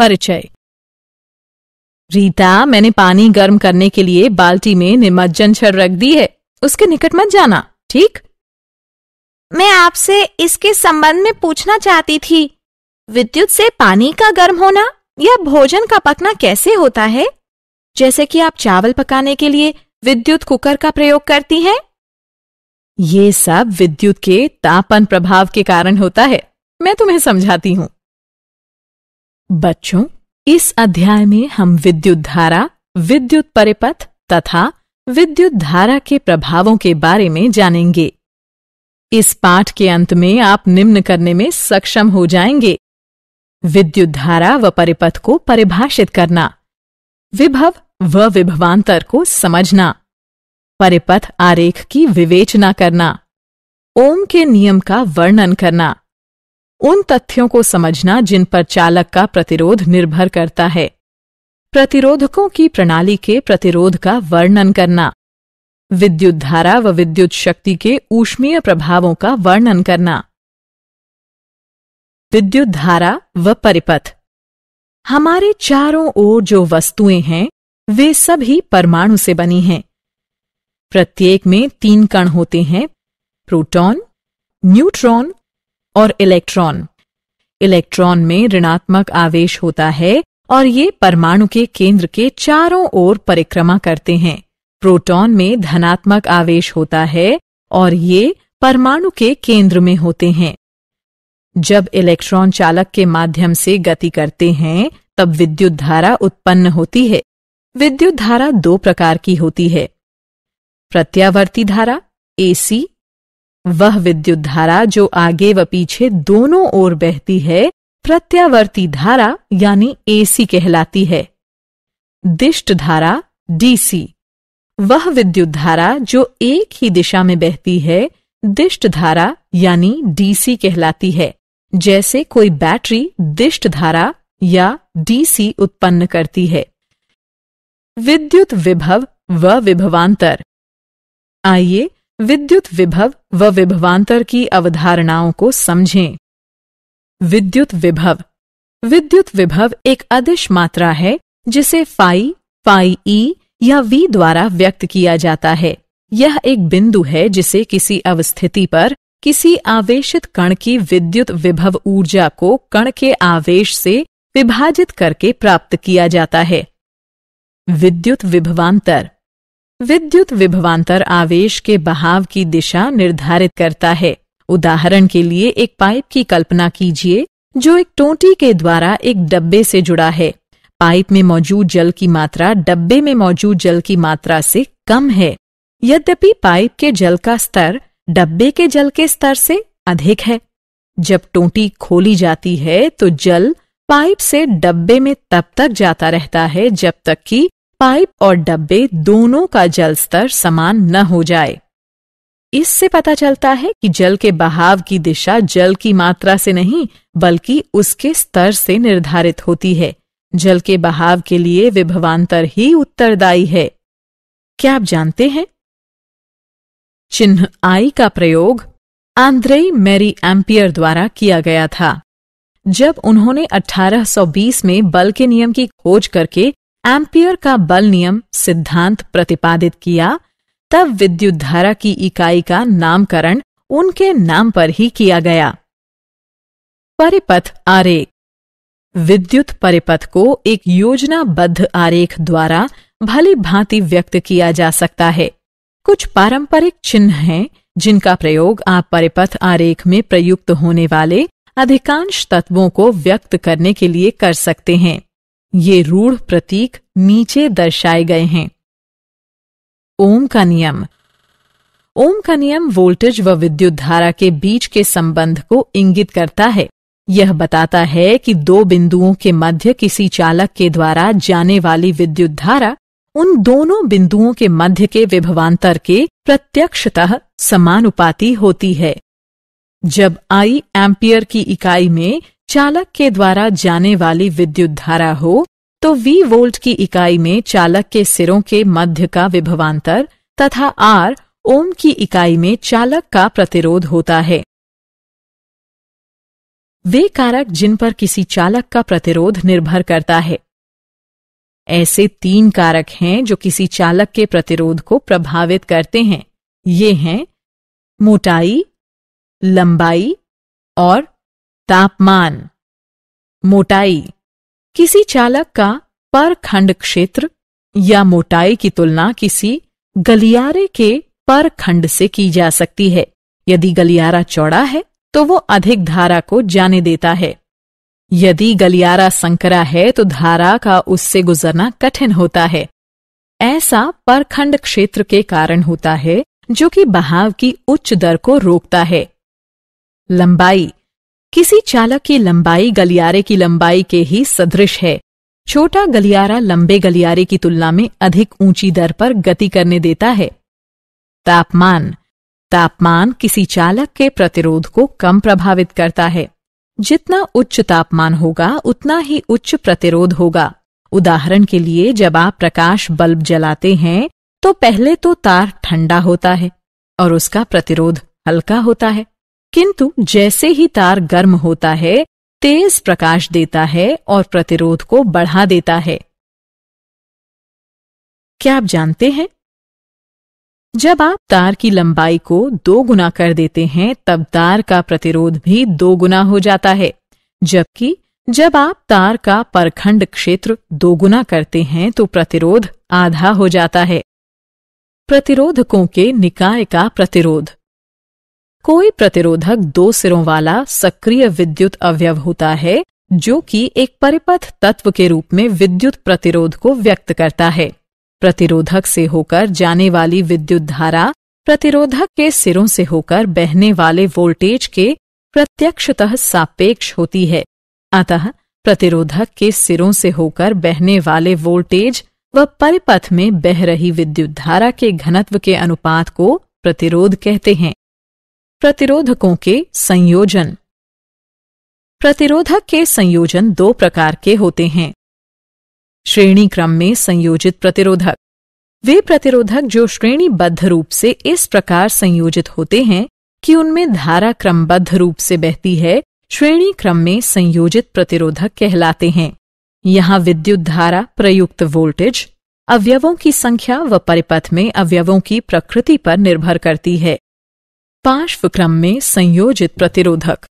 परिचय। रीता, मैंने पानी गर्म करने के लिए बाल्टी में निमज्जन छड़ रख दी है, उसके निकट मत जाना, ठीक? मैं आपसे इसके संबंध में पूछना चाहती थी, विद्युत से पानी का गर्म होना या भोजन का पकना कैसे होता है? जैसे कि आप चावल पकाने के लिए विद्युत कुकर का प्रयोग करती हैं। ये सब विद्युत के तापन प्रभाव के कारण होता है। मैं तुम्हें समझाती हूं। बच्चों, इस अध्याय में हम विद्युत धारा, विद्युत परिपथ तथा विद्युत धारा के प्रभावों के बारे में जानेंगे। इस पाठ के अंत में आप निम्न करने में सक्षम हो जाएंगे: विद्युत धारा व परिपथ को परिभाषित करना, विभव व विभवांतर को समझना, परिपथ आरेख की विवेचना करना, ओम के नियम का वर्णन करना, उन तथ्यों को समझना जिन पर चालक का प्रतिरोध निर्भर करता है, प्रतिरोधकों की प्रणाली के प्रतिरोध का वर्णन करना, विद्युत धारा व विद्युत शक्ति के ऊष्मीय प्रभावों का वर्णन करना। विद्युत धारा व परिपथ। हमारे चारों ओर जो वस्तुएं हैं वे सभी परमाणु से बनी हैं। प्रत्येक में 3 कण होते हैं: प्रोटॉन, न्यूट्रॉन और इलेक्ट्रॉन। इलेक्ट्रॉन में ऋणात्मक आवेश होता है और ये परमाणु के केंद्र के चारों ओर परिक्रमा करते हैं। प्रोटॉन में धनात्मक आवेश होता है और ये परमाणु के केंद्र में होते हैं। जब इलेक्ट्रॉन चालक के माध्यम से गति करते हैं तब विद्युत धारा उत्पन्न होती है। विद्युत धारा 2 प्रकार की होती है: प्रत्यावर्ती धारा AC, वह विद्युत धारा जो आगे व पीछे दोनों ओर बहती है प्रत्यावर्ती धारा यानी AC कहलाती है। दिष्ट धारा DC, वह विद्युत धारा जो एक ही दिशा में बहती है दिष्ट धारा यानी DC कहलाती है। जैसे कोई बैटरी दिष्ट धारा या DC उत्पन्न करती है। विद्युत विभव व विभवांतर। आइए विद्युत विभव व विभवांतर की अवधारणाओं को समझें। विद्युत विभव। विद्युत विभव एक अदिश मात्रा है जिसे फाई, फाई ई या V द्वारा व्यक्त किया जाता है। यह एक बिंदु है जिसे किसी अवस्थिति पर किसी आवेशित कण की विद्युत विभव ऊर्जा को कण के आवेश से विभाजित करके प्राप्त किया जाता है। विद्युत विभवांतर। विद्युत विभवांतर आवेश के बहाव की दिशा निर्धारित करता है। उदाहरण के लिए एक पाइप की कल्पना कीजिए जो एक टोंटी के द्वारा एक डब्बे से जुड़ा है। पाइप में मौजूद जल की मात्रा डब्बे में मौजूद जल की मात्रा से कम है, यद्यपि पाइप के जल का स्तर डब्बे के जल के स्तर से अधिक है। जब टोंटी खोली जाती है तो जल पाइप से डब्बे में तब तक जाता रहता है जब तक कि पाइप और डब्बे दोनों का जल स्तर समान न हो जाए। इससे पता चलता है कि जल के बहाव की दिशा जल की मात्रा से नहीं बल्कि उसके स्तर से निर्धारित होती है। जल के बहाव के लिए विभवांतर ही उत्तरदायी है। क्या आप जानते हैं? चिन्ह I का प्रयोग आंद्रे मैरी एम्पियर द्वारा किया गया था। जब उन्होंने 1820 में बल के नियम की खोज करके एम्पियर का बल नियम सिद्धांत प्रतिपादित किया, तब विद्युत धारा की इकाई का नामकरण उनके नाम पर ही किया गया। परिपथ आरेख। विद्युत परिपथ को एक योजनाबद्ध आरेख द्वारा भली भांति व्यक्त किया जा सकता है। कुछ पारंपरिक चिन्ह हैं जिनका प्रयोग आप परिपथ आरेख में प्रयुक्त होने वाले अधिकांश तत्वों को व्यक्त करने के लिए कर सकते हैं। ये रूढ़ प्रतीक नीचे दर्शाए गए हैं। ओम का नियम। ओम का नियम वोल्टेज व विद्युत धारा के बीच के संबंध को इंगित करता है। यह बताता है कि 2 बिंदुओं के मध्य किसी चालक के द्वारा जाने वाली विद्युत धारा उन दोनों बिंदुओं के मध्य के विभवांतर के प्रत्यक्षतः समानुपाती होती है। जब I एम्पियर की इकाई में चालक के द्वारा जाने वाली विद्युत धारा हो तो V वोल्ट की इकाई में चालक के सिरों के मध्य का विभवांतर तथा R ओम की इकाई में चालक का प्रतिरोध होता है। वे कारक जिन पर किसी चालक का प्रतिरोध निर्भर करता है। ऐसे 3 कारक हैं जो किसी चालक के प्रतिरोध को प्रभावित करते हैं। ये हैं मोटाई, लंबाई और तापमान। मोटाई किसी चालक का पर खंड क्षेत्र या मोटाई की तुलना किसी गलियारे के पर खंड से की जा सकती है। यदि गलियारा चौड़ा है तो वो अधिक धारा को जाने देता है। यदि गलियारा संकरा है तो धारा का उससे गुजरना कठिन होता है। ऐसा परखंड क्षेत्र के कारण होता है जो कि बहाव की उच्च दर को रोकता है। लंबाई किसी चालक की लंबाई गलियारे की लंबाई के ही सदृश है। छोटा गलियारा लंबे गलियारे की तुलना में अधिक ऊंची दर पर गति करने देता है। तापमान तापमान किसी चालक के प्रतिरोध को कम प्रभावित करता है। जितना उच्च तापमान होगा उतना ही उच्च प्रतिरोध होगा। उदाहरण के लिए जब आप प्रकाश बल्ब जलाते हैं तो पहले तो तार ठंडा होता है और उसका प्रतिरोध हल्का होता है, किंतु जैसे ही तार गर्म होता है तेज प्रकाश देता है और प्रतिरोध को बढ़ा देता है। क्या आप जानते हैं, जब आप तार की लंबाई को 2 गुना कर देते हैं तब तार का प्रतिरोध भी 2 गुना हो जाता है, जबकि जब आप तार का परखंड क्षेत्र 2 गुना करते हैं तो प्रतिरोध आधा हो जाता है। प्रतिरोधकों के निकाय का प्रतिरोध। कोई प्रतिरोधक 2 सिरों वाला सक्रिय विद्युत अवयव होता है जो कि एक परिपथ तत्व के रूप में विद्युत प्रतिरोध को व्यक्त करता है। प्रतिरोधक से होकर जाने वाली विद्युत धारा प्रतिरोधक के सिरों से होकर बहने वाले वोल्टेज के प्रत्यक्षतः सापेक्ष होती है। अतः प्रतिरोधक के सिरों से होकर बहने वाले वोल्टेज व परिपथ में बह रही विद्युत धारा के घनत्व के अनुपात को प्रतिरोध कहते हैं। प्रतिरोधकों के संयोजन। प्रतिरोधक के संयोजन 2 प्रकार के होते हैं। श्रेणी क्रम में संयोजित प्रतिरोधक वे प्रतिरोधक जो श्रेणीबद्ध रूप से इस प्रकार संयोजित होते हैं कि उनमें धारा क्रमबद्ध रूप से बहती है, श्रेणी क्रम में संयोजित प्रतिरोधक कहलाते हैं। यहाँ विद्युत धारा प्रयुक्त वोल्टेज अवयवों की संख्या व परिपथ में अवयवों की प्रकृति पर निर्भर करती है। पार्श्व क्रम में संयोजित प्रतिरोधक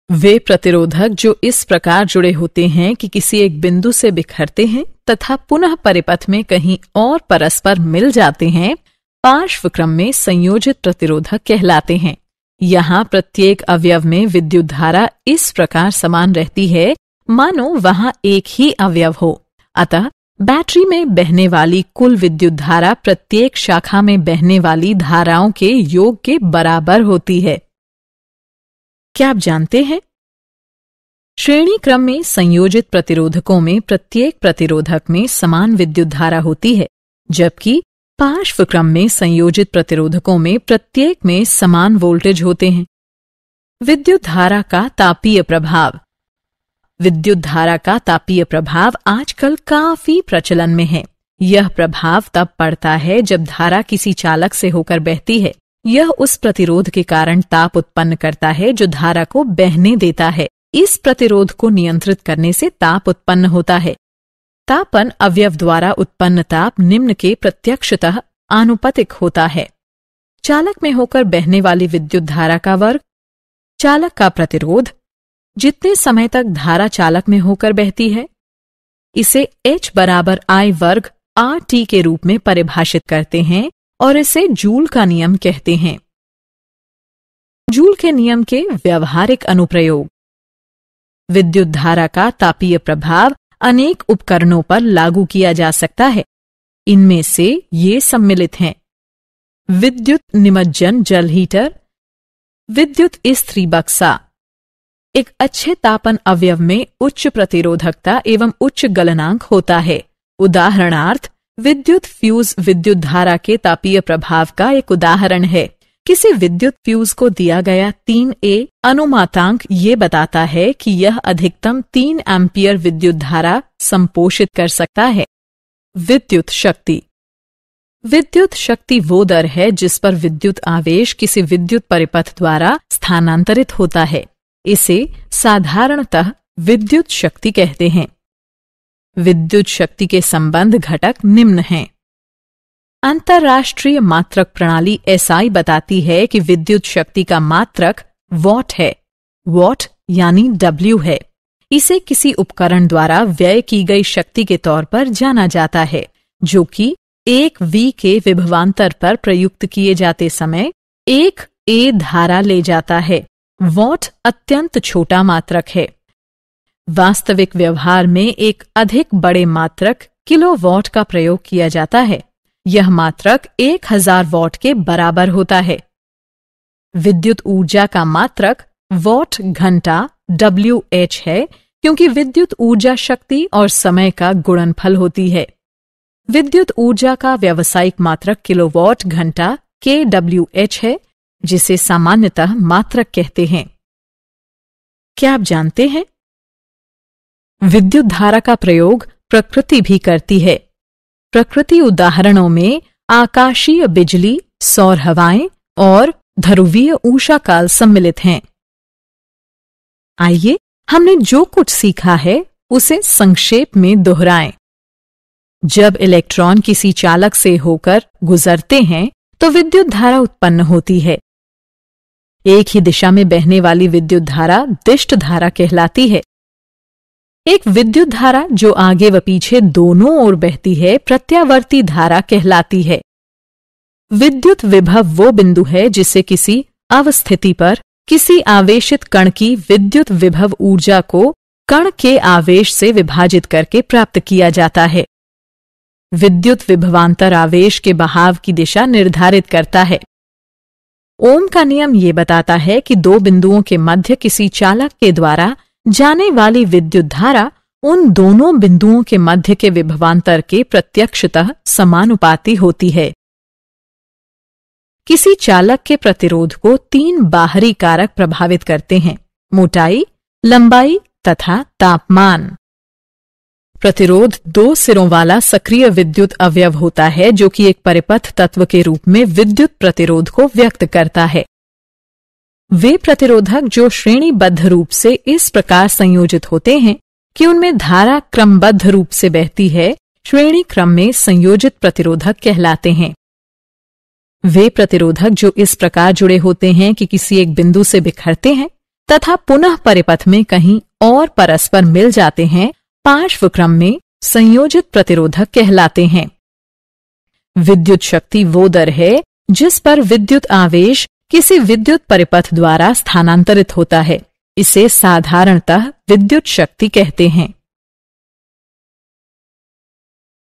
वे प्रतिरोधक जो इस प्रकार जुड़े होते हैं कि किसी एक बिंदु से बिखरते हैं तथा पुनः परिपथ में कहीं और परस्पर मिल जाते हैं, पार्श्व क्रम में संयोजित प्रतिरोधक कहलाते हैं। यहाँ प्रत्येक अवयव में विद्युत धारा इस प्रकार समान रहती है मानो वहाँ एक ही अवयव हो। अतः बैटरी में बहने वाली कुल विद्युत धारा प्रत्येक शाखा में बहने वाली धाराओं के योग के बराबर होती है। क्या आप जानते हैं, श्रेणी क्रम में संयोजित प्रतिरोधकों में प्रत्येक प्रतिरोधक में समान विद्युत धारा होती है, जबकि पार्श्व क्रम में संयोजित प्रतिरोधकों में प्रत्येक में समान वोल्टेज होते हैं। विद्युत धारा का तापीय प्रभाव। विद्युत धारा का तापीय प्रभाव आजकल काफी प्रचलन में है। यह प्रभाव तब पड़ता है जब धारा किसी चालक से होकर बहती है। यह उस प्रतिरोध के कारण ताप उत्पन्न करता है जो धारा को बहने देता है। इस प्रतिरोध को नियंत्रित करने से ताप उत्पन्न होता है। तापन अवयव द्वारा उत्पन्न ताप निम्न के प्रत्यक्षतः आनुपातिक होता है। चालक में होकर बहने वाली विद्युत धारा का वर्ग, चालक का प्रतिरोध, जितने समय तक धारा चालक में होकर बहती है, इसे H बराबर I वर्ग RT के रूप में परिभाषित करते हैं और इसे जूल का नियम कहते हैं। जूल के नियम के व्यवहारिक अनुप्रयोग। विद्युत धारा का तापीय प्रभाव अनेक उपकरणों पर लागू किया जा सकता है। इनमें से ये सम्मिलित हैं: विद्युत निमज्जन जल हीटर, विद्युत इस्त्री बक्सा। एक अच्छे तापन अवयव में उच्च प्रतिरोधकता एवं उच्च गलनांक होता है। उदाहरणार्थ विद्युत फ्यूज विद्युत धारा के तापीय प्रभाव का एक उदाहरण है। किसी विद्युत फ्यूज को दिया गया 3A अनुमातांक ये बताता है कि यह अधिकतम 3 एम्पियर विद्युत धारा संपोषित कर सकता है। विद्युत शक्ति। विद्युत शक्ति वो दर है जिस पर विद्युत आवेश किसी विद्युत परिपथ द्वारा स्थानांतरित होता है। इसे साधारणतः विद्युत शक्ति कहते हैं। विद्युत शक्ति के संबंध घटक निम्न हैं। अंतर्राष्ट्रीय मात्रक प्रणाली SI बताती है कि विद्युत शक्ति का मात्रक वॉट है। वॉट यानी W है। इसे किसी उपकरण द्वारा व्यय की गई शक्ति के तौर पर जाना जाता है, जो कि 1 V के विभवांतर पर प्रयुक्त किए जाते समय 1 A धारा ले जाता है। वॉट अत्यंत छोटा मात्रक है। वास्तविक व्यवहार में एक अधिक बड़े मात्रक किलोवॉट का प्रयोग किया जाता है। यह मात्रक 1000 वॉट के बराबर होता है। विद्युत ऊर्जा का मात्रक वॉट घंटा WH है, क्योंकि विद्युत ऊर्जा शक्ति और समय का गुणनफल होती है। विद्युत ऊर्जा का व्यावसायिक मात्रक किलोवॉट घंटा kWh है, जिसे सामान्यतः मात्रक कहते हैं। क्या आप जानते हैं? विद्युत धारा का प्रयोग प्रकृति भी करती है। प्रकृति उदाहरणों में आकाशीय बिजली, सौर हवाएं और ध्रुवीय ऊष्माकाल सम्मिलित हैं। आइए हमने जो कुछ सीखा है उसे संक्षेप में दोहराएं। जब इलेक्ट्रॉन किसी चालक से होकर गुजरते हैं तो विद्युत धारा उत्पन्न होती है। एक ही दिशा में बहने वाली विद्युत धारा दिष्ट धारा कहलाती है। एक विद्युत धारा जो आगे व पीछे दोनों ओर बहती है प्रत्यावर्ती धारा कहलाती है। विद्युत विभव वो बिंदु है जिसे किसी अवस्थिति पर किसी आवेशित कण की विद्युत विभव ऊर्जा को कण के आवेश से विभाजित करके प्राप्त किया जाता है। विद्युत विभवांतर आवेश के बहाव की दिशा निर्धारित करता है। ओम का नियम ये बताता है कि दो बिंदुओं के मध्य किसी चालक के द्वारा जाने वाली विद्युत धारा उन दोनों बिंदुओं के मध्य के विभवांतर के प्रत्यक्षतः समानुपाती होती है। किसी चालक के प्रतिरोध को 3 बाहरी कारक प्रभावित करते हैं: मोटाई, लंबाई तथा तापमान। प्रतिरोध 2 सिरों वाला सक्रिय विद्युत अवयव होता है, जो कि एक परिपथ तत्व के रूप में विद्युत प्रतिरोध को व्यक्त करता है। वे प्रतिरोधक जो श्रेणीबद्ध रूप से इस प्रकार संयोजित होते हैं कि उनमें धारा क्रमबद्ध रूप से बहती है, श्रेणी क्रम में संयोजित प्रतिरोधक कहलाते हैं। वे प्रतिरोधक जो इस प्रकार जुड़े होते हैं कि किसी एक बिंदु से बिखरते हैं तथा पुनः परिपथ में कहीं और परस्पर मिल जाते हैं, पार्श्व क्रम में संयोजित प्रतिरोधक कहलाते हैं। विद्युत शक्ति वो दर है जिस पर विद्युत आवेश किसी विद्युत परिपथ द्वारा स्थानांतरित होता है। इसे साधारणतः विद्युत शक्ति कहते हैं।